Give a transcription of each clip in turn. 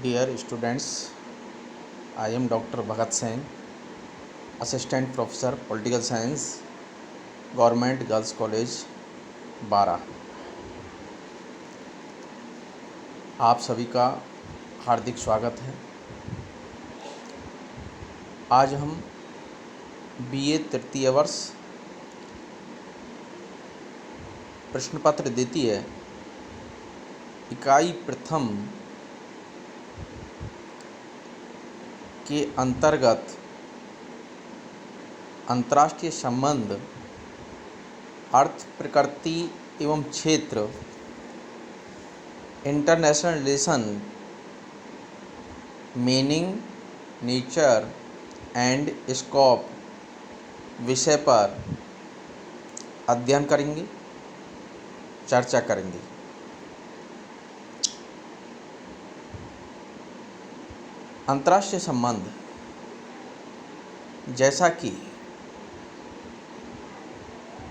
Dear students, I am Dr. Bhagat Singh, Assistant Professor Political Science, Government Girls College, बारा। आप सभी का हार्दिक स्वागत है। आज हम BA तृतीय वर्ष प्रश्न पत्र द्वितीय इकाई प्रथम के अंतर्गत अंतर्राष्ट्रीय संबंध, अर्थ, प्रकृति एवं क्षेत्र, international relation, meaning, nature and scope विषय पर अध्ययन करेंगे, चर्चा करेंगे। अंतर्राष्ट्रीय संबंध, जैसा कि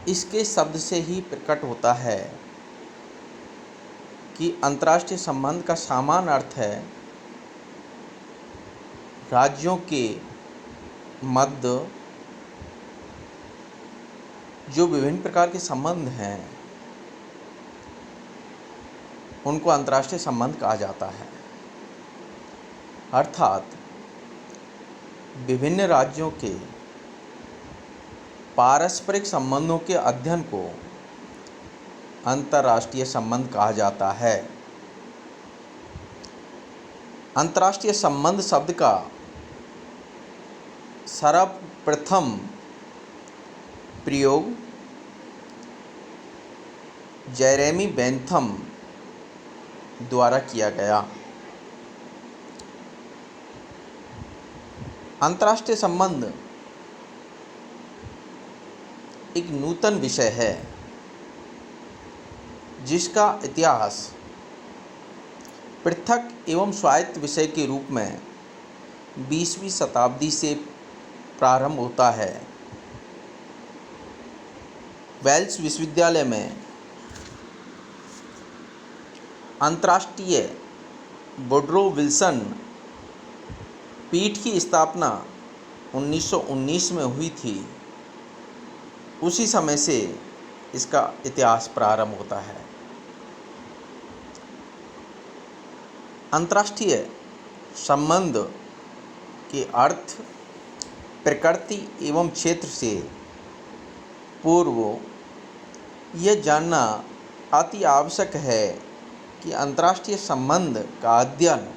इसके शब्द से ही प्रकट होता है कि अंतर्राष्ट्रीय संबंध का सामान्य अर्थ है राज्यों के मध्य जो विभिन्न प्रकार के संबंध हैं उनको अंतर्राष्ट्रीय संबंध कहा जाता है। अर्थात विभिन्न राज्यों के पारस्परिक संबंधों के अध्ययन को अंतर्राष्ट्रीय संबंध कहा जाता है। अंतर्राष्ट्रीय संबंध शब्द का सर्वप्रथम प्रयोग जेरेमी बेंथम द्वारा किया गया। अंतर्राष्ट्रीय संबंध एक नूतन विषय है जिसका इतिहास पृथक एवं स्वायत्त विषय के रूप में 20वीं शताब्दी से प्रारंभ होता है। वेल्स विश्वविद्यालय में अंतर्राष्ट्रीय वुडरो विल्सन पीठ की स्थापना 1919 में हुई थी। उसी समय से इसका इतिहास प्रारंभ होता है। अंतर्राष्ट्रीय संबंध के अर्थ, प्रकृति एवं क्षेत्र से पूर्व यह जानना अति आवश्यक है कि अंतर्राष्ट्रीय संबंध का अध्ययन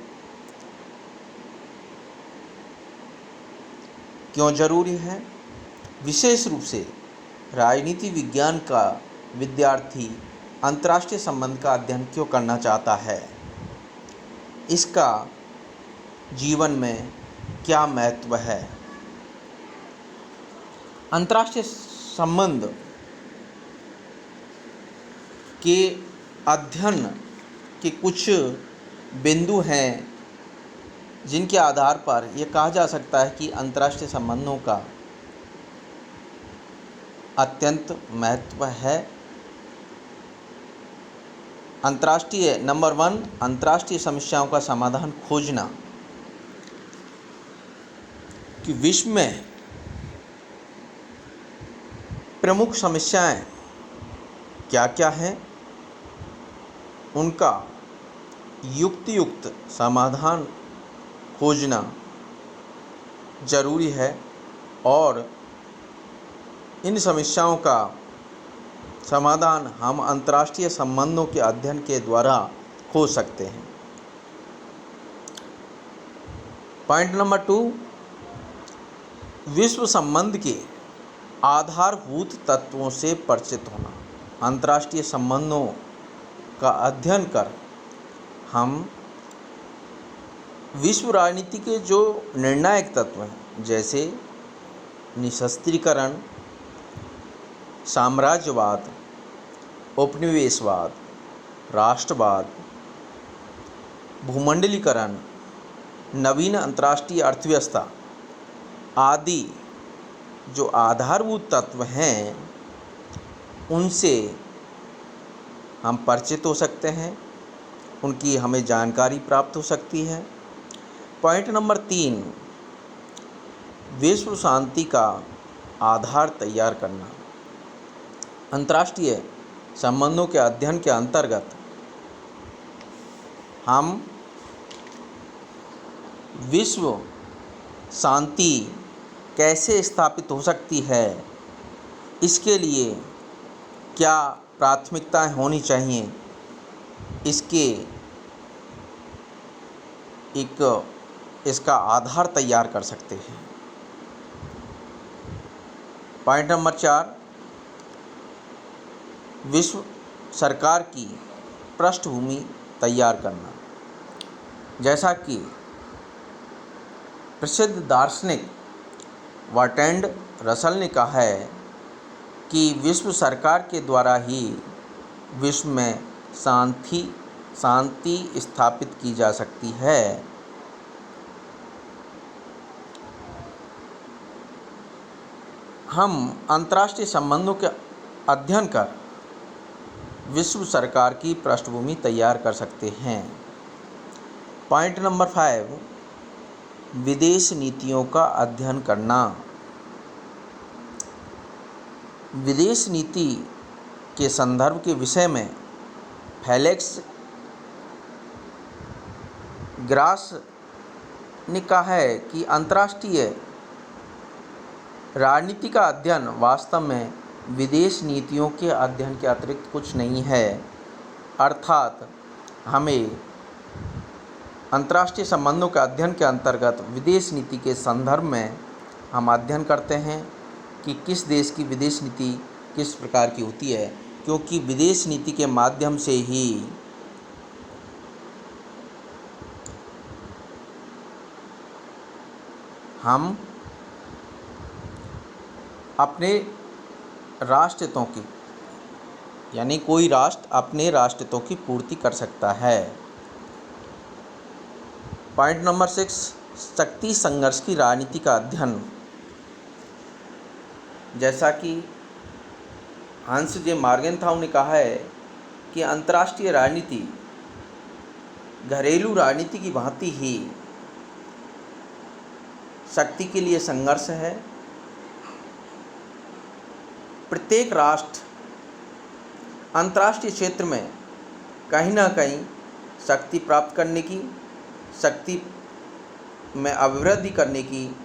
क्यों जरूरी है। विशेष रूप से राजनीति विज्ञान का विद्यार्थी अंतर्राष्ट्रीय संबंध का अध्ययन क्यों करना चाहता है, इसका जीवन में क्या महत्व है। अंतर्राष्ट्रीय संबंध के अध्ययन के कुछ बिंदु हैं जिनके आधार पर यह कहा जा सकता है कि अंतर्राष्ट्रीय संबंधों का अत्यंत महत्व है। नंबर 1, अंतर्राष्ट्रीय समस्याओं का समाधान खोजना। कि विश्व में प्रमुख समस्याएं क्या क्या हैं, उनका युक्त समाधान खोजना जरूरी है और इन समस्याओं का समाधान हम अंतर्राष्ट्रीय संबंधों के अध्ययन के द्वारा खोज सकते हैं। पॉइंट नंबर 2, विश्व संबंध के आधारभूत तत्वों से परिचित होना। अंतर्राष्ट्रीय संबंधों का अध्ययन कर हम विश्व राजनीति के जो निर्णायक तत्व हैं, जैसे निशस्त्रीकरण, साम्राज्यवाद, उपनिवेशवाद, राष्ट्रवाद, भूमंडलीकरण, नवीन अंतर्राष्ट्रीय अर्थव्यवस्था आदि जो आधारभूत तत्व हैं उनसे हम परिचित हो सकते हैं, उनकी हमें जानकारी प्राप्त हो सकती है पॉइंट नंबर 3, विश्व शांति का आधार तैयार करना। अंतर्राष्ट्रीय संबंधों के अध्ययन के अंतर्गत हम विश्व शांति कैसे स्थापित हो सकती है, इसके लिए क्या प्राथमिकताएं होनी चाहिए, इसका आधार तैयार कर सकते हैं। पॉइंट नंबर 4, विश्व सरकार की पृष्ठभूमि तैयार करना। जैसा कि प्रसिद्ध दार्शनिक बर्ट्रैंड रसल ने कहा है कि विश्व सरकार के द्वारा ही विश्व में शांति स्थापित की जा सकती है। हम अंतर्राष्ट्रीय संबंधों के अध्ययन कर विश्व सरकार की पृष्ठभूमि तैयार कर सकते हैं। पॉइंट नंबर 5, विदेश नीतियों का अध्ययन करना। विदेश नीति के संदर्भ के विषय में फेलिक्स ग्रास ने कहा है कि अंतर्राष्ट्रीय राजनीति का अध्ययन वास्तव में विदेश नीतियों के अध्ययन के अतिरिक्त कुछ नहीं है। अर्थात हमें अंतर्राष्ट्रीय संबंधों के अध्ययन के अंतर्गत विदेश नीति के संदर्भ में हम अध्ययन करते हैं कि किस देश की विदेश नीति किस प्रकार की होती है, क्योंकि विदेश नीति के माध्यम से ही हम अपने राष्ट्रहितों की यानी कोई राष्ट्र अपने राष्ट्रहितों की पूर्ति कर सकता है। पॉइंट नंबर 6, शक्ति संघर्ष की राजनीति का अध्ययन। जैसा कि हंस जे मार्गेनथाउ ने कहा है कि अंतर्राष्ट्रीय राजनीति घरेलू राजनीति की भांति ही शक्ति के लिए संघर्ष है। प्रत्येक राष्ट्र अंतर्राष्ट्रीय क्षेत्र में कहीं ना कहीं शक्ति प्राप्त करने की, शक्ति में अभिवृद्धि करने की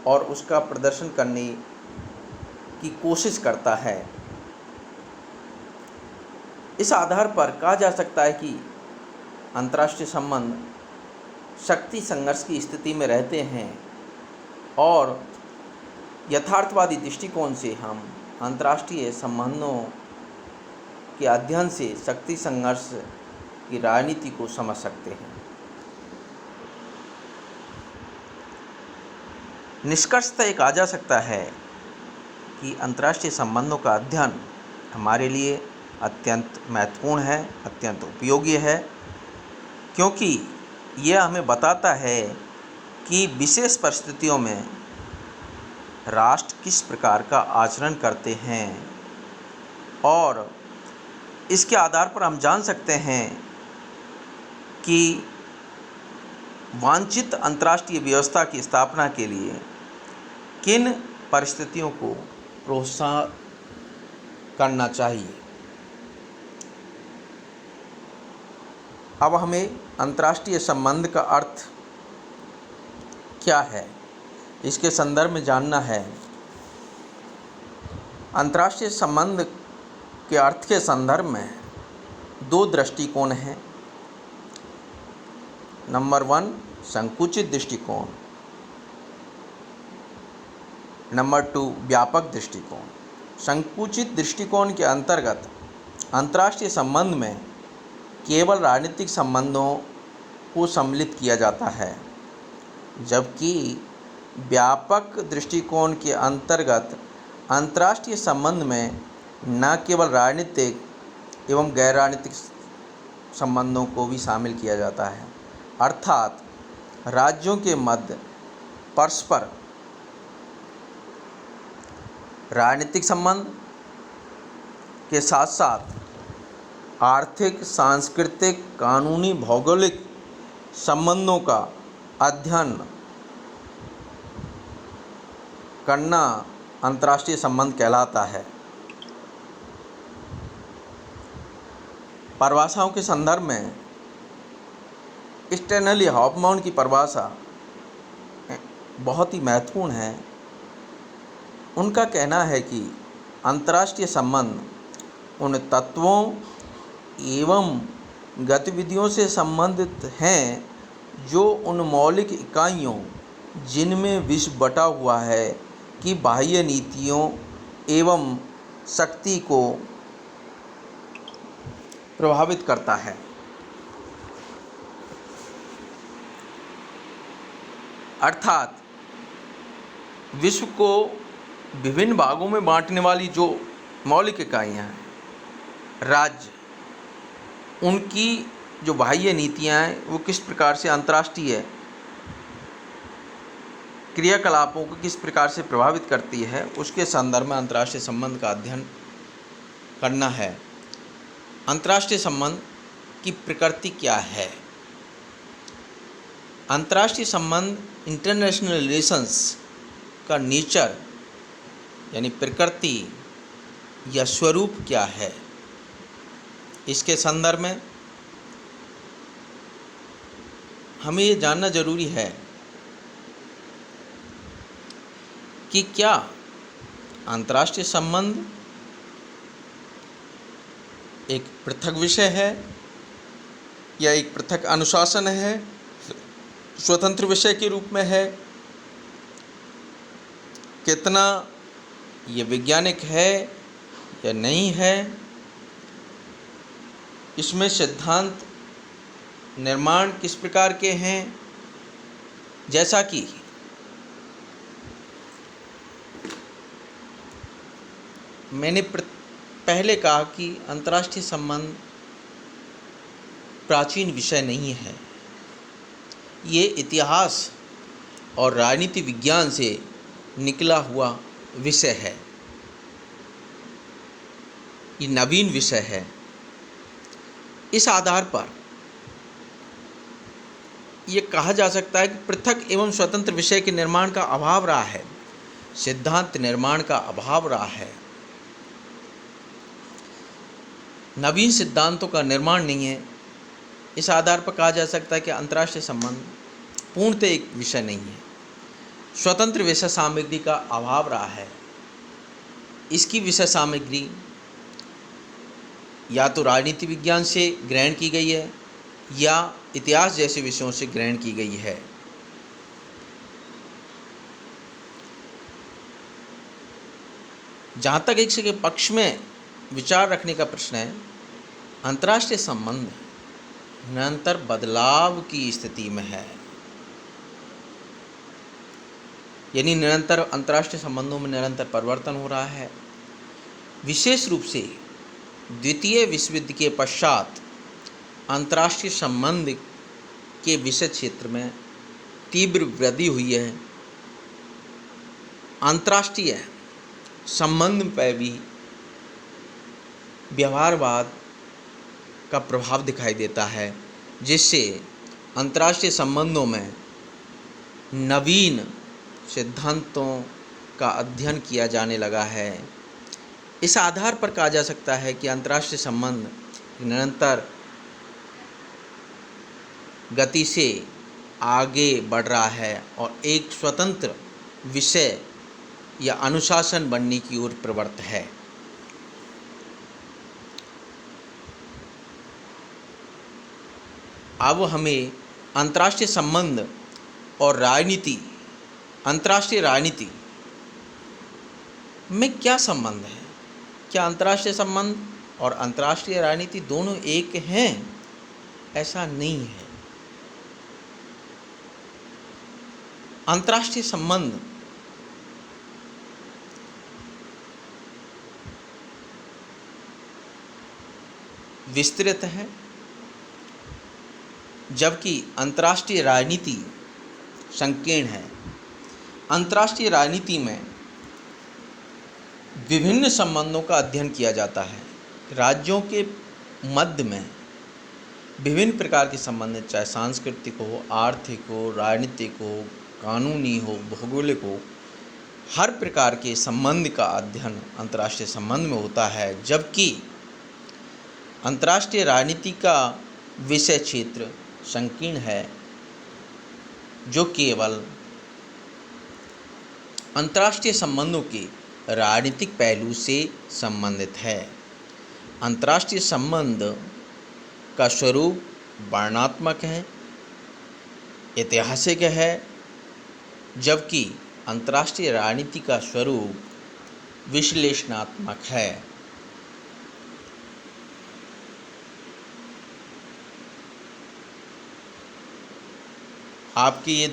और उसका प्रदर्शन करने की कोशिश करता है। इस आधार पर कहा जा सकता है कि अंतर्राष्ट्रीय संबंध शक्ति संघर्ष की स्थिति में रहते हैं और यथार्थवादी दृष्टिकोण से हम अंतर्राष्ट्रीय संबंधों के अध्ययन से शक्ति संघर्ष की राजनीति को समझ सकते हैं। निष्कर्षतः ये कहा जा सकता है कि अंतर्राष्ट्रीय संबंधों का अध्ययन हमारे लिए अत्यंत महत्वपूर्ण है, अत्यंत उपयोगी है, क्योंकि यह हमें बताता है कि विशेष परिस्थितियों में राष्ट्र किस प्रकार का आचरण करते हैं और इसके आधार पर हम जान सकते हैं कि वांछित अंतर्राष्ट्रीय व्यवस्था की स्थापना के लिए किन परिस्थितियों को प्रोत्साहन करना चाहिए। अब हमें अंतर्राष्ट्रीय संबंध का अर्थ क्या है, इसके संदर्भ में जानना है। अंतर्राष्ट्रीय संबंध के अर्थ के संदर्भ में दो दृष्टिकोण हैं। नंबर 1, संकुचित दृष्टिकोण। नंबर 2, व्यापक दृष्टिकोण। संकुचित दृष्टिकोण के अंतर्गत अंतर्राष्ट्रीय संबंध में केवल राजनीतिक संबंधों को सम्मिलित किया जाता है, जबकि व्यापक दृष्टिकोण के अंतर्गत अंतर्राष्ट्रीय संबंध में न केवल राजनीतिक एवं गैर राजनीतिक संबंधों को भी शामिल किया जाता है। अर्थात राज्यों के मध्य परस्पर राजनीतिक संबंध के साथ साथ आर्थिक, सांस्कृतिक, कानूनी, भौगोलिक संबंधों का अध्ययन करना अंतर्राष्ट्रीय संबंध कहलाता है। परिभाषाओं के संदर्भ में स्टैनली हॉफमैन की परिभाषा बहुत ही महत्वपूर्ण है। उनका कहना है कि अंतर्राष्ट्रीय संबंध उन तत्वों एवं गतिविधियों से संबंधित हैं जो उन मौलिक इकाइयों जिनमें विश्व बटा हुआ है कि बाह्य नीतियों एवं शक्ति को प्रभावित करता है। अर्थात विश्व को विभिन्न भागों में बांटने वाली जो मौलिक इकाइयाँ हैं, राज्य, उनकी जो बाह्य नीतियाँ हैं वो किस प्रकार से अंतर्राष्ट्रीय क्रियाकलापों को किस प्रकार से प्रभावित करती है, उसके संदर्भ में अंतर्राष्ट्रीय संबंध का अध्ययन करना है। अंतर्राष्ट्रीय संबंध की प्रकृति क्या है? अंतर्राष्ट्रीय संबंध इंटरनेशनल रिलेशंस का नेचर यानी प्रकृति या स्वरूप क्या है, इसके संदर्भ में हमें ये जानना जरूरी है कि क्या अंतर्राष्ट्रीय संबंध एक पृथक विषय है या एक पृथक अनुशासन है, स्वतंत्र विषय के रूप में है, कितना ये वैज्ञानिक है या नहीं है, इसमें सिद्धांत निर्माण किस प्रकार के हैं। जैसा कि मैंने पहले कहा कि अंतर्राष्ट्रीय संबंध प्राचीन विषय नहीं है, ये इतिहास और राजनीति विज्ञान से निकला हुआ विषय है, ये नवीन विषय है। इस आधार पर ये कहा जा सकता है कि पृथक एवं स्वतंत्र विषय के निर्माण का अभाव रहा है, सिद्धांत निर्माण का अभाव रहा है, नवीन सिद्धांतों का निर्माण नहीं है। इस आधार पर कहा जा सकता है कि अंतर्राष्ट्रीय संबंध पूर्णतः एक विषय नहीं है, स्वतंत्र विषय सामग्री का अभाव रहा है। इसकी विषय सामग्री या तो राजनीति विज्ञान से ग्रहण की गई है या इतिहास जैसे विषयों से ग्रहण की गई है। जहाँ तक इसके पक्ष में विचार रखने का प्रश्न है, अंतर्राष्ट्रीय संबंध निरंतर बदलाव की स्थिति में है, यानी निरंतर अंतर्राष्ट्रीय संबंधों में निरंतर परिवर्तन हो रहा है। विशेष रूप से द्वितीय विश्व युद्ध के पश्चात अंतर्राष्ट्रीय संबंध के विषय क्षेत्र में तीव्र वृद्धि हुई है। अंतर्राष्ट्रीय संबंध पर भी व्यवहारवाद का प्रभाव दिखाई देता है, जिससे अंतर्राष्ट्रीय संबंधों में नवीन सिद्धांतों का अध्ययन किया जाने लगा है। इस आधार पर कहा जा सकता है कि अंतर्राष्ट्रीय संबंध निरंतर गति से आगे बढ़ रहा है और एक स्वतंत्र विषय या अनुशासन बनने की ओर प्रवृत्त है। अब हमें अंतर्राष्ट्रीय संबंध और राजनीति, अंतर्राष्ट्रीय राजनीति में क्या संबंध है? क्या अंतर्राष्ट्रीय संबंध और अंतर्राष्ट्रीय राजनीति दोनों एक हैं? ऐसा नहीं है। अंतर्राष्ट्रीय संबंध विस्तृत है, जबकि अंतर्राष्ट्रीय राजनीति संकीर्ण है। अंतर्राष्ट्रीय राजनीति में विभिन्न संबंधों का अध्ययन किया जाता है। राज्यों के मध्य में विभिन्न प्रकार के संबंध, चाहे सांस्कृतिक हो, आर्थिक हो, राजनीतिक हो, कानूनी हो, भौगोलिक हो, हर प्रकार के संबंध का अध्ययन अंतर्राष्ट्रीय संबंध में होता है। जबकि अंतर्राष्ट्रीय राजनीति का विषय क्षेत्र संकीर्ण है, जो केवल अंतर्राष्ट्रीय संबंधों के राजनीतिक पहलू से संबंधित है। अंतर्राष्ट्रीय संबंध का स्वरूप वर्णनात्मक है, ऐतिहासिक है, जबकि अंतर्राष्ट्रीय राजनीति का स्वरूप विश्लेषणात्मक है। आपके ये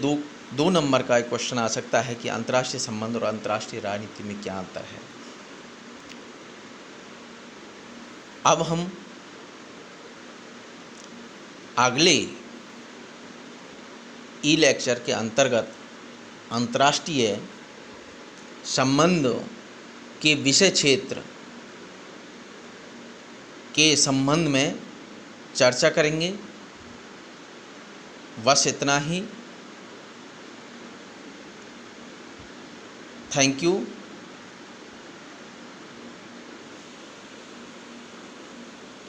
दो नंबर का एक क्वेश्चन आ सकता है कि अंतर्राष्ट्रीय संबंध और अंतर्राष्ट्रीय राजनीति में क्या अंतर है। अब हम अगले ई लेक्चर के अंतर्गत अंतर्राष्ट्रीय संबंध के विषय क्षेत्र के संबंध में चर्चा करेंगे। बस इतना ही। Thank you.